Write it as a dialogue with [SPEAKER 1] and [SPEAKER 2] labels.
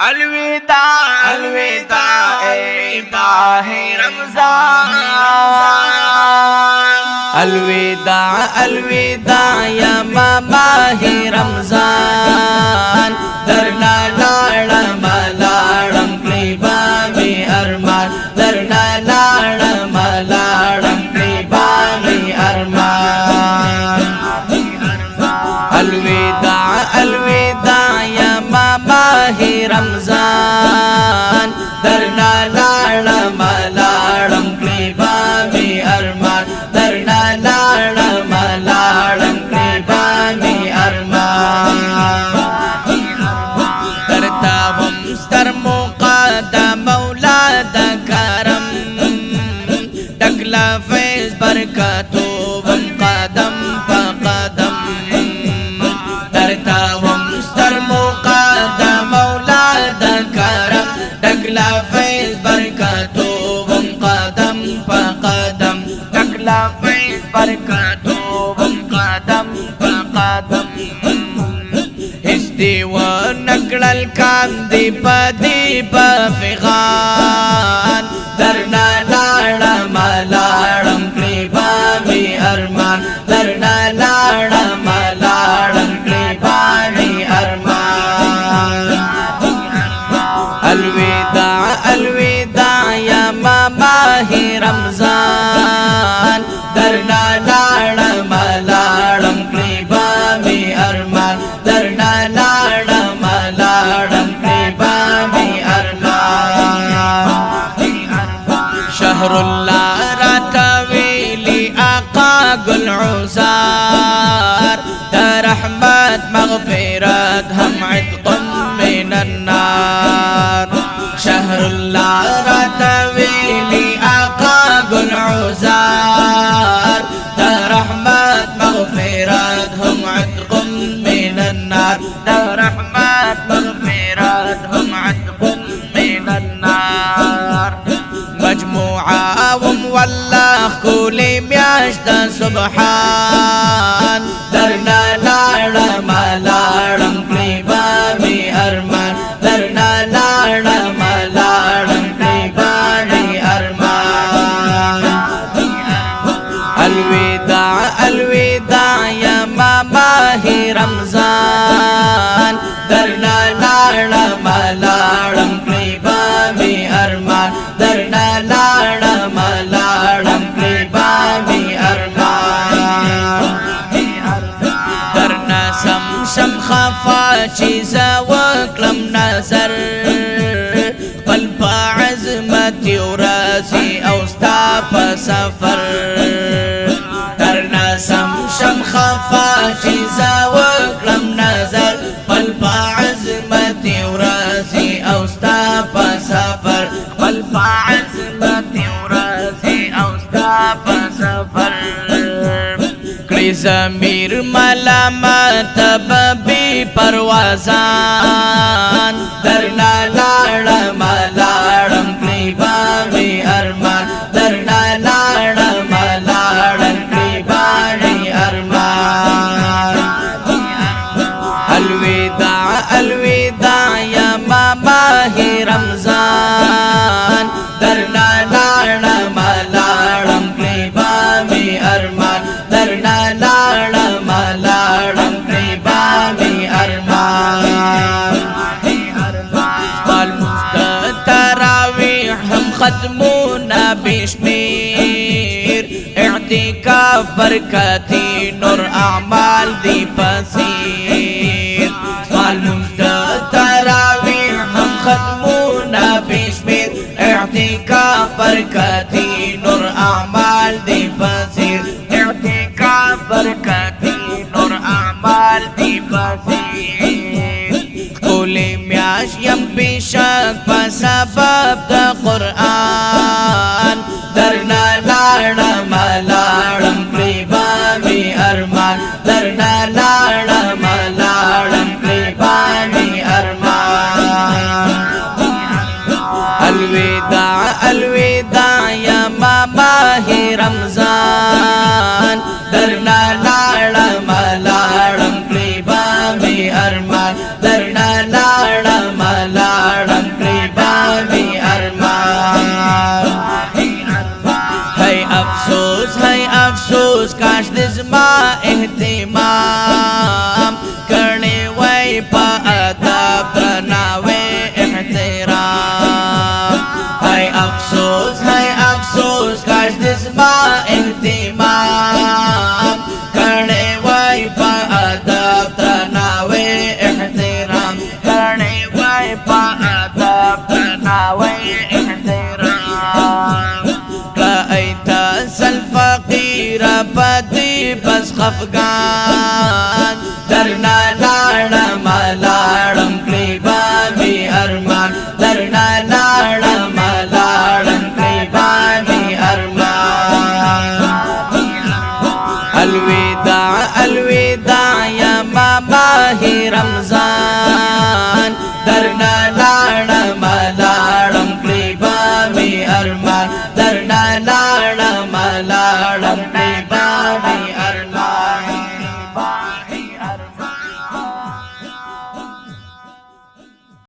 [SPEAKER 1] الوداع الوداع ماہ رمضان الوداع الوداع یا ماہ رمضان درنا لاړم لاړم کلیبا می ارمان درنا لاړم لاړم کلیبا می ارمان الوداع الوداع یا ماہ رمضان درنا لاړم لاړم کلیبا می ارمان درنا لاړم لاړم کلیبا می ارمان درتا هم ستر مقدم مولا د کرم ډکلا فیض برکاتو هم قدم په قدم درتا هم ستر مقدم مولا د کرم ډکلا فیض برکاتو هم قدم په قدم ډکلا فیض برکاتو هم قدم په قدم استوا نکړل کاندې پدې په فغان درنا لاړم لاړم کلیبا می ارمان درنا لاړم لاړم کلیبا می ارمان الوداع الوداع یا ماہ رمضان درنا لاړم لاړم کلیبا می ارمان درنا لاړم لاړم کلیبا می ارمان شهر الله راتویلی آقا گل عزار در رحمت مغفرت هم عتق من النار شهر الله راتویلی آقا گل عزار در رحمت مغفرت هم عتق من النار در رحمت مغفرت هم عتق من النار مجموعة والله كل میاشت سبحان درنا لاړم لاړم کلیبا می ارمان درنا لاړم لاړم کلیبا می ارمان الوداع الوداع یا ماہ رمضان درنا لاړم لاړم کلیبا می ارمان درنا لاړم لاړم کلیبا می ارمان درنا سم شم خفا چیز وکلم نظر پل پا عظمت ورازی او ستا پا سفر درنا سم شم خفا چیز وکلم نظر پل پا عظمت ورازی او ستا پا سفر پل پا عظمت ورازی او ستا پا سفر کړي ضمیر ملامت ببي پروازان درنا لاړم لاړم کلیبا می ارمان درنا لاړم لاړم کلیبا می ارمان الوداع الوداع یا ماہ رمضان درنا لاړم لاړم کلیبا می ارمان درنا لاړم لاړم کلیبا می ارمان بالمست تراویح هم ختمونا بشمیر اعتکاف برکتی نور اعمال دی پسیر بالمست تراویح هم ختمونا بشمیر اعتکاف برکتی نور اعمال دی پسیر اعتکاف برکتی نور اعمال دی پسیر کولی میاش یم بیشک پا سبب دا قرآن درنا لاړم لاړم کلیبا می ارمان درنا لاړم لاړم کلیبا می ارمان الوداع الوداع یا ماہ رمضان درنا لاړم لاړم کلیبا می ارمان درنا لاړم لاړم ادب تناوي احترام رأيت الفقير بدي بس خفقان درنا لاړم لاړم کړي بامي ارمان درنا لاړم لاړم کړي بامي ارمان الوداع الوداع يا ماه رمضان درنا لاړم لاړم کړي بامي ارمان درنا لاړم لاړم کړي